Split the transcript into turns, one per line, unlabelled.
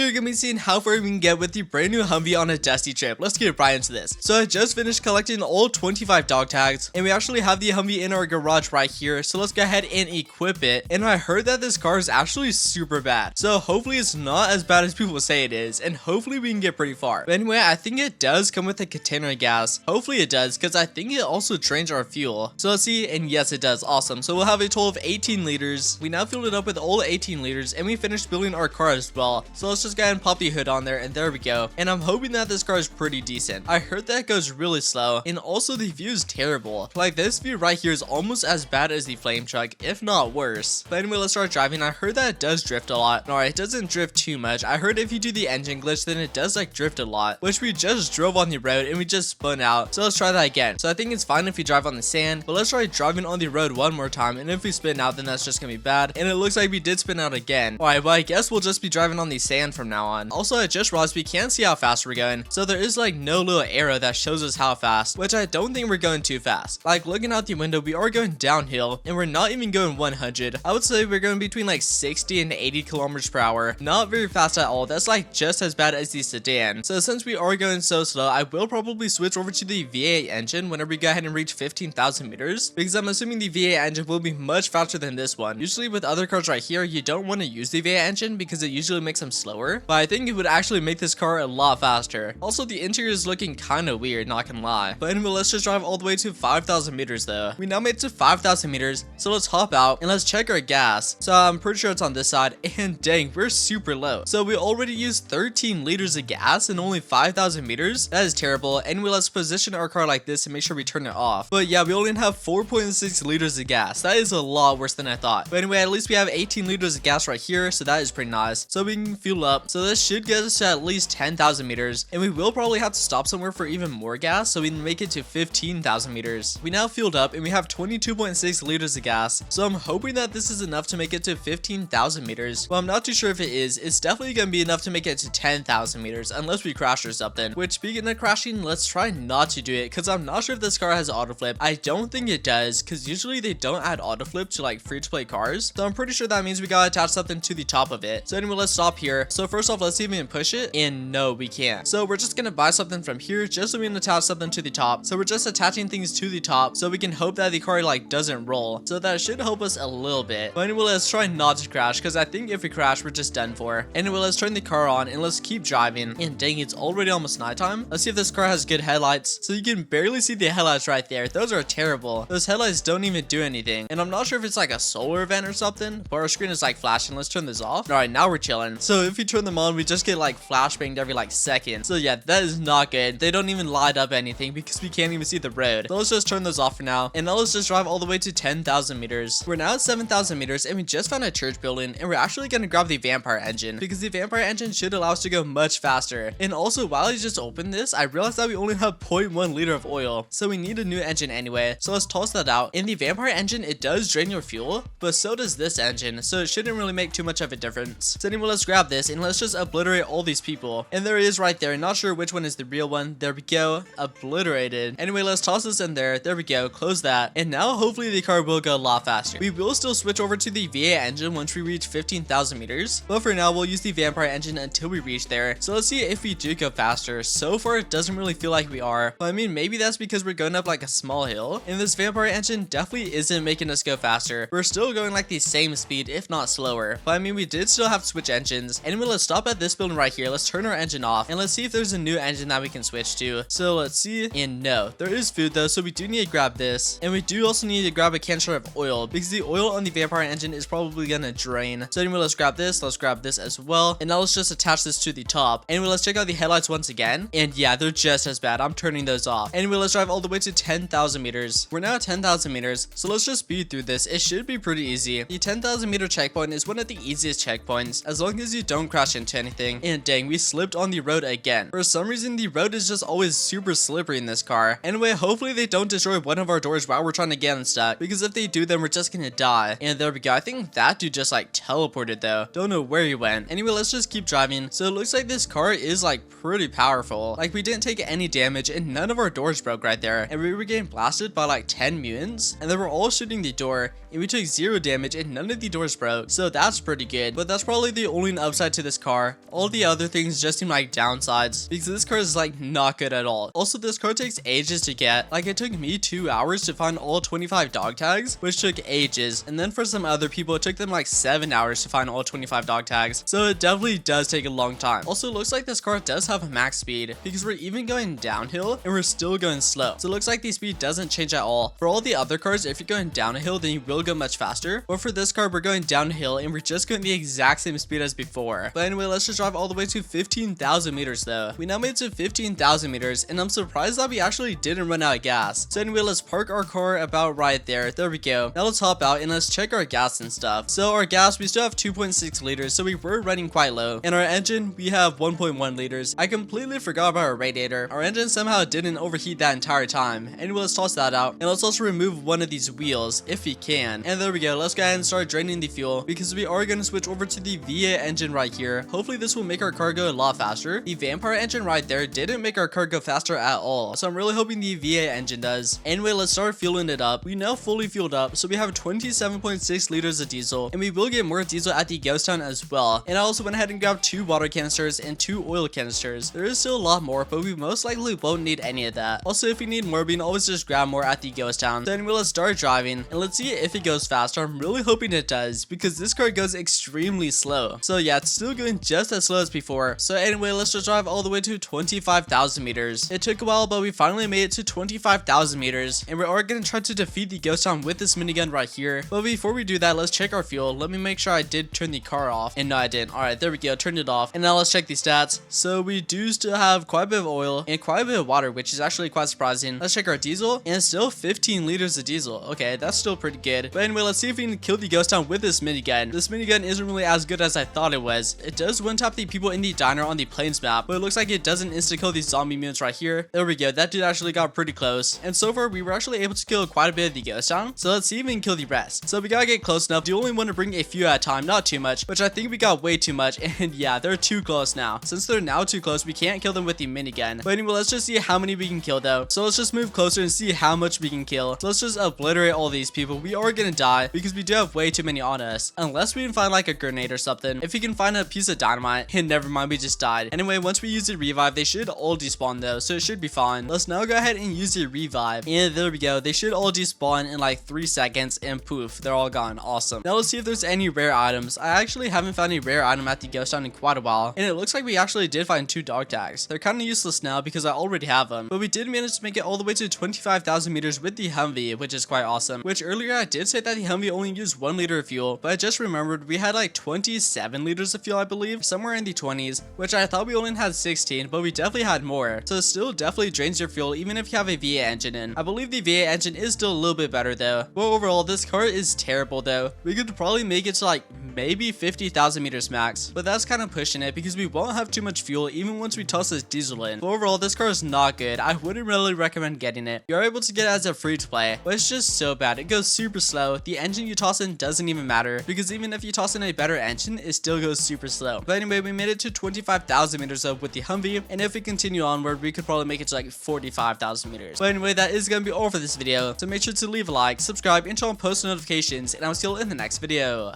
we're gonna be seeing how far we can get with the brand new Humvee on a dusty trip. Let's get right into this. So I just finished collecting all 25 dog tags, and we actually have the Humvee in our garage right here. So let's go ahead and equip it. And I heard that this car is actually super bad. So hopefully it's not as bad as people say it is, and hopefully we can get pretty far. But anyway, I think it does come with a container of gas. Hopefully it does, because I think it also drains our fuel. So let's see, and yes it does. Awesome. So we'll have a total of 18 liters. We now filled it up with all 18 liters, and we finished building our car as well. So let's just go ahead and pop the hood on there, and there we go. And I'm hoping that this car is pretty decent. I heard that it goes really slow, and also the view is terrible. Like, this view right here is almost as bad as the flame truck, if not worse. But anyway, let's start driving. I heard that it does drift a lot. Alright, it doesn't drift too much. I heard if you do the engine glitch, then it does like drift a lot, which we just drove on the road and we just spun out. So let's try that again. So I think it's fine if you drive on the sand, but let's try driving on the road one more time, and if we spin out, then that's just gonna be bad. And it looks like we did spin out again. Alright, well I guess we'll just be driving on the sand from now on. Also, I just realized we can't see how fast we're going, so there is like no little arrow that shows us how fast, which I don't think we're going too fast. Like, looking out the window, we are going downhill, and we're not even going 100. I would say we're going between like 60 and 80 kilometers per hour. Not very fast at all. That's like just as bad as the sedan. So since we are going so slow, I will probably switch over to the V8 engine whenever we go ahead and reach 15,000 meters, because I'm assuming the V8 engine will be much faster than this one. Usually with other cars right here, you don't want to use the V8 engine because it usually makes them slower, but I think it would actually make this car a lot faster. Also, the interior is looking kind of weird, not gonna lie. But anyway, let's just drive all the way to 5,000 meters though. We now made it to 5,000 meters, so let's hop out and let's check our gas. So I'm pretty sure it's on this side, and dang, we're super low. So we already used 13 liters of gas in only 5,000 meters. That is terrible. Anyway, let's position our car like this and make sure we turn it off. But yeah, we only have 4.6 liters of gas. That is a lot worse than I thought. But anyway, at least we have 18 liters of gas right here, so that is pretty nice. So we can fuel up. So this should get us to at least 10,000 meters, and we will probably have to stop somewhere for even more gas, so we can make it to 15,000 meters. We now fueled up, and we have 22.6 liters of gas, so I'm hoping that this is enough to make it to 15,000 meters. Well, I'm not too sure if it is. It's definitely gonna be enough to make it to 10,000 meters, unless we crash or something. Which, speaking of crashing, let's try not to do it, because I'm not sure if this car has auto flip. I don't think it does, because usually they don't add auto flip to like free-to-play cars, so I'm pretty sure that means we gotta attach something to the top of it. So anyway, let's stop here. So first off, let's see if we can push it, and no, we can't. So we're just gonna buy something from here just so we can attach something to the top. So we're just attaching things to the top so we can hope that the car like doesn't roll. So that should help us a little bit. But anyway, let's try not to crash, because I think if we crash, we're just done for. Anyway, let's turn the car on and let's keep driving. And dang, it's already almost nighttime. Let's see if this car has good headlights. So you can barely see the headlights right there. Those are terrible. Those headlights don't even do anything. And I'm not sure if it's like a solar event or something, but our screen is like flashing. Let's turn this off. All right, now we're chilling. So if you turn them on, we just get like flashbanged every like second. So yeah, that is not good. They don't even light up anything because we can't even see the road. So let's just turn those off for now. And now let's just drive all the way to 10,000 meters. We're now at 7,000 meters, and we just found a church building, and we're actually going to grab the vampire engine because the vampire engine should allow us to go much faster. And also, while I just opened this, I realized that we only have 0.1 liter of oil, so we need a new engine anyway. So let's toss that out. In the vampire engine, it does drain your fuel, but so does this engine, so it shouldn't really make too much of a difference. So anyway, let's grab this and let's just obliterate all these people. And there it is right there. Not sure which one is the real one. There we go. Obliterated. Anyway, let's toss this in there. There we go. Close that. And now hopefully the car will go a lot faster. We will still switch over to the V8 engine once we reach 15,000 meters, but for now we'll use the vampire engine until we reach there. So let's see if we do go faster. So far it doesn't really feel like we are, but I mean, maybe that's because we're going up like a small hill, and this vampire engine definitely isn't making us go faster. We're still going like the same speed, if not slower, but I mean, we did still have to switch engines. Anyway, let's stop at this building right here. Let's turn our engine off, and let's see if there's a new engine that we can switch to. So let's see, and no, there is food though, so we do need to grab this, and we do also need to grab a canister of oil because the oil on the vampire engine is probably gonna drain. So anyway, let's grab this as well, and now let's just attach this to the top. Anyway, let's check out the headlights once again, and yeah, they're just as bad. I'm turning those off. Anyway, let's drive all the way to 10,000 meters. We're now at 10,000 meters, so let's just speed through this. It should be pretty easy. The 10,000 meter checkpoint is one of the easiest checkpoints as long as you don't crash into anything. And dang, we slipped on the road again. For some reason, the road is just always super slippery in this car. Anyway, hopefully they don't destroy one of our doors while we're trying to get unstuck, because if they do, then we're just gonna die. And there we go. I think that dude just like teleported though. Don't know where he went. Anyway, let's just keep driving. So it looks like this car is like pretty powerful. Like, we didn't take any damage and none of our doors broke right there. And we were getting blasted by like 10 mutants, and they were all shooting the door, and we took 0 damage and none of the doors broke. So that's pretty good. But that's probably the only upside to this car. All the other things just seem like downsides because this car is like not good at all. Also, this car takes ages to get. Like it took me 2 hours to find all 25 dog tags, which took ages. And then for some other people, it took them like 7 hours to find all 25 dog tags. So it definitely does take a long time. Also, it looks like this car does have a max speed because we're even going downhill and we're still going slow. So it looks like the speed doesn't change at all. For all the other cars, if you're going down a hill, then you will go much faster. But for this car, we're going downhill and we're just going the exact same speed as before. But anyway, let's just drive all the way to 15,000 meters though. We now made it to 15,000 meters and I'm surprised that we actually didn't run out of gas. So anyway, let's park our car about right there. There we go. Now let's hop out and let's check our gas and stuff. So our gas, we still have 2.6 liters, so we were running quite low. And our engine, we have 1.1 liters. I completely forgot about our radiator. Our engine somehow didn't overheat that entire time. Anyway, let's toss that out. And let's also remove one of these wheels if we can. And there we go. Let's go ahead and start draining the fuel because we are going to switch over to the V8 engine right here. Hopefully this will make our car go a lot faster. The vampire engine right there didn't make our car go faster at all. So I'm really hoping the V8 engine does. Anyway, let's start fueling it up. We now fully fueled up. So we have 27.6 liters of diesel and we will get more diesel at the ghost town as well. And I also went ahead and grabbed 2 water canisters and 2 oil canisters. There is still a lot more, but we most likely won't need any of that. Also, if we need more, we can always just grab more at the ghost town. So anyway, let's start driving and let's see if it goes faster. I'm really hoping it does because this car goes extremely slow. So yeah, it's still going just as slow as before. So anyway, let's just drive all the way to 25,000 meters. It took a while, but we finally made it to 25,000 meters and we are going to try to defeat the ghost town with this minigun right here. But before we do that, let's check our fuel. Let me make sure I did turn the car off. And no, I didn't. All right, there we go. Turned it off. And now let's check the stats. So we do still have quite a bit of oil and quite a bit of water, which is actually quite surprising. Let's check our diesel and still 15 liters of diesel. Okay, that's still pretty good. But anyway, let's see if we can kill the ghost town with this minigun. This minigun isn't really as good as I thought it was. It does one tap the people in the diner on the plains map, but it looks like it doesn't insta kill these zombie mutants right here. There we go. That dude actually got pretty close. And so far, we were actually able to kill quite a bit of the ghost town. So let's see if we can kill the rest. So we gotta get close enough. You only want to bring a few at a time, not too much, which I think we got way too much. And yeah, they're too close now. Since they're now too close, we can't kill them with the minigun. But anyway, let's just see how many we can kill though. So let's just move closer and see how much we can kill. So let's just obliterate all these people. We are gonna die because we do have way too many on us. Unless we can find like a grenade or something. If we can find a piece of dynamite, and never mind, we just died. Anyway, once we use the revive, they should all despawn though, so it should be fine. Let's now go ahead and use the revive. And there we go. They should all despawn in like 3 seconds and poof, they're all gone. Awesome. Now let's see if there's any rare items. I actually haven't found a rare item at the ghost town in quite a while. And it looks like we actually did find 2 dog tags. They're kind of useless now because I already have them. But we did manage to make it all the way to 25,000 meters with the Humvee, which is quite awesome. Which earlier I did say that the Humvee only used 1 liter of fuel, but I just remembered we had like 27 liters of fuel, I believe, somewhere in the 20s, which I thought we only had 16, but we definitely had more. So it still definitely drains your fuel even if you have a V8 engine in. I believe the V8 engine is still a little bit better though. But overall, this car is terrible though. We could probably make it to like maybe 50,000 meters max, but that's kind of pushing it because we won't have too much fuel even once we toss this diesel in. But overall, this car is not good. I wouldn't really recommend getting it. You're able to get it as a free to play, but it's just so bad. It goes super slow. The engine you toss in doesn't even matter because even if you toss in a better engine, it still goes super slow. But anyway, we made it to 25,000 meters up with the Humvee, and if we continue onward, we could probably make it to like 45,000 meters. But anyway, that is gonna be all for this video. So make sure to leave a like, subscribe, and turn on post notifications, and I'll see you in the next video.